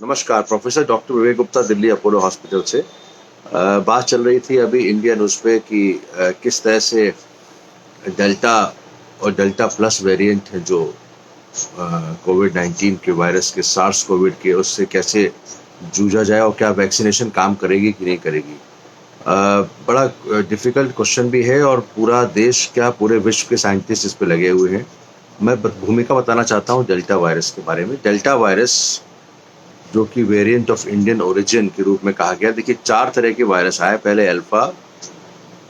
नमस्कार। Professor doctor विवेक Gupta, Delhi Apollo hospital से। बात चल रही थी अभी इंडिया न्यूज़ पे कि किस तरह से डेल्टा और डेल्टा प्लस वेरिएंट है जो कोविड-19 के वायरस के सार्स कोविड के, उससे कैसे जूझा जाए और क्या वैक्सीनेशन काम करेगी कि नहीं करेगी। बड़ा डिफ़िकल्ट क्वेश्चन भी है और पूरा देश क्या पूरे विश्व के साइंटिस्ट इस पे लगे हुए हैं। मैं भूमिका बताना चाहता हूँ डेल्टा वायरस के बारे में। डेल्टा वायरस जो कि वेरिएंट ऑफ इंडियन ओरिजिन के रूप में कहा गया। देखिए 4 तरह के वायरस आए, पहले अल्फा,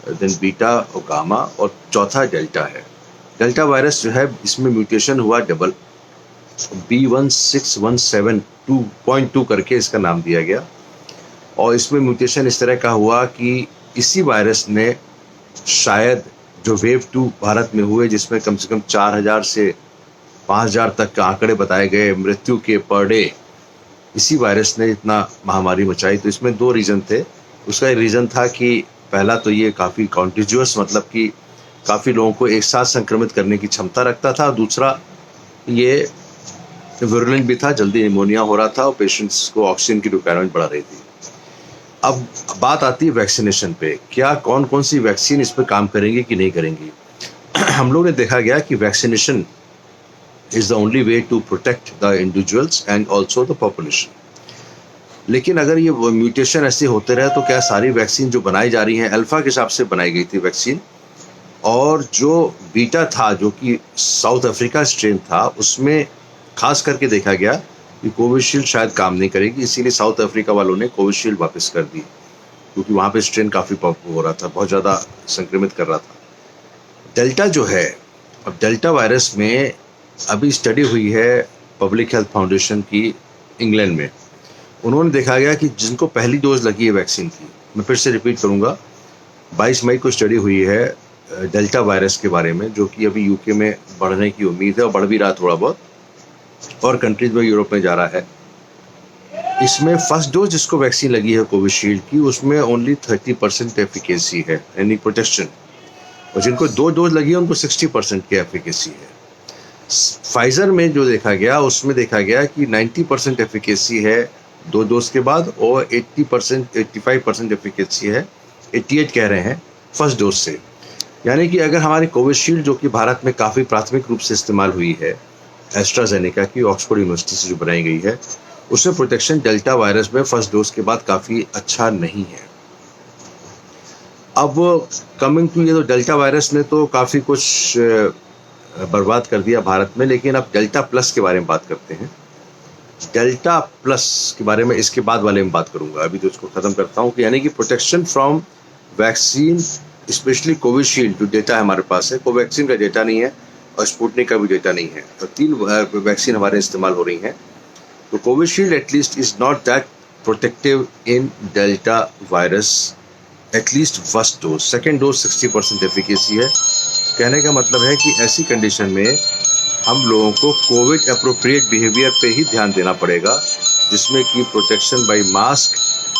देन बीटा और गामा और चौथा डेल्टा है। डेल्टा वायरस जो है इसमें म्यूटेशन हुआ डबल, B16172.2 करके इसका नाम दिया गया। और इसमें म्यूटेशन इस तरह का हुआ कि इसी वायरस ने शायद जो वेव 2 भारत में हुए, जिसमें कम से कम 4000 से 5000 तक के आंकड़े बताए गए मृत्यु के पर डे, इसी वायरस ने इतना महामारी मचाई। तो इसमें 2 रीज़न थे। उसका एक रीज़न था कि पहला तो ये काफ़ी कॉन्टेजियस, मतलब कि काफ़ी लोगों को एक साथ संक्रमित करने की क्षमता रखता था। दूसरा ये विरुलेंट भी था, जल्दी निमोनिया हो रहा था और पेशेंट्स को ऑक्सीजन की रिक्वायरमेंट बढ़ा रही थी। अब बात आती है वैक्सीनेशन पे, क्या कौन कौन सी वैक्सीन इस पर काम करेंगी कि नहीं करेंगी। हम लोग ने देखा गया कि vaccination is the only way to protect the individuals and also the population. लेकिन अगर ये म्यूटेशन ऐसे होते रहे तो क्या सारी वैक्सीन जो बनाई जा रही हैं, अल्फा के हिसाब से बनाई गई थी वैक्सीन, और जो बीटा था जो कि साउथ अफ्रीका स्ट्रेन था, उसमें खास करके देखा गया कि कोविशील्ड शायद काम नहीं करेगी, इसीलिए साउथ अफ्रीका वालों ने कोविशील्ड वापस कर दी, क्योंकि वहाँ पे स्ट्रेन काफ़ी हो रहा था, बहुत ज़्यादा संक्रमित कर रहा था। डेल्टा जो है, अब डेल्टा वायरस में अभी स्टडी हुई है पब्लिक हेल्थ फाउंडेशन की इंग्लैंड में। उन्होंने देखा गया कि जिनको पहली डोज लगी है वैक्सीन की, मैं फिर से रिपीट करूंगा, 22 मई को स्टडी हुई है डेल्टा वायरस के बारे में, जो कि अभी यूके में बढ़ने की उम्मीद है और बढ़ भी रहा थोड़ा बहुत, और कंट्रीज में यूरोप में जा रहा है। इसमें फर्स्ट डोज जिसको वैक्सीन लगी है कोविशील्ड की, उसमें ओनली 30% एफिकेसी है, यानी प्रोटेक्शन, और जिनको 2 डोज लगी है उनको 60% की एफिकेसी है। फाइजर में जो देखा गया उसमें देखा गया कि 90% एफिकेसी है 2 डोज के बाद, और 85% एफिकेसी है, 88 कह रहे हैं, फर्स्ट डोज से। यानी कि अगर हमारी कोविशील्ड जो कि भारत में काफ़ी प्राथमिक रूप से इस्तेमाल हुई है, एस्ट्राजेनेका की ऑक्सफोर्ड यूनिवर्सिटी से जो बनाई गई है, उसमें प्रोटेक्शन डेल्टा वायरस में फर्स्ट डोज के बाद काफ़ी अच्छा नहीं है। अब कमिंग टू ये, तो डेल्टा वायरस ने तो काफ़ी कुछ बर्बाद कर दिया भारत में, लेकिन अब डेल्टा प्लस के बारे में बात करते हैं। डेल्टा प्लस के बारे में इसके बाद वाले में बात करूंगा, अभी तो इसको ख़त्म करता हूँ कि यानी कि protection from vaccine, specially Covishield जो डेटा हमारे पास है, कोवैक्सीन का डेटा नहीं है और स्पुतनिक का भी डेटा नहीं है, तो 3 वैक्सीन हमारे इस्तेमाल हो रही हैं। तो Covishield at least is not that protective in delta virus, at least first dose. Second dose 60% efficacy है। कहने का मतलब है कि ऐसी कंडीशन में हम लोगों को कोविड अप्रोप्रिएट बिहेवियर पे ही ध्यान देना पड़ेगा, जिसमें कि protection by mask,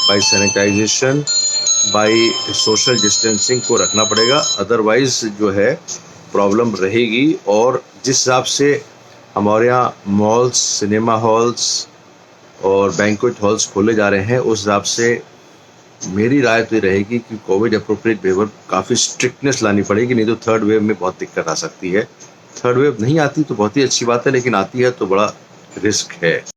by sanitization, by social distancing को रखना पड़ेगा। अदरवाइज जो है प्रॉब्लम रहेगी। और जिस हिसाब से हमारे यहाँ मॉल्स, सिनेमा हॉल्स और बैंक्वेट हॉल्स खोले जा रहे हैं, उस हिसाब से मेरी राय तो ये रहेगी कि कोविड अप्रोप्रिएट बिहेवियर काफ़ी स्ट्रिक्टनेस लानी पड़ेगी, नहीं तो थर्ड वेव में बहुत दिक्कत आ सकती है। थर्ड वेव नहीं आती तो बहुत ही अच्छी बात है, लेकिन आती है तो बड़ा रिस्क है।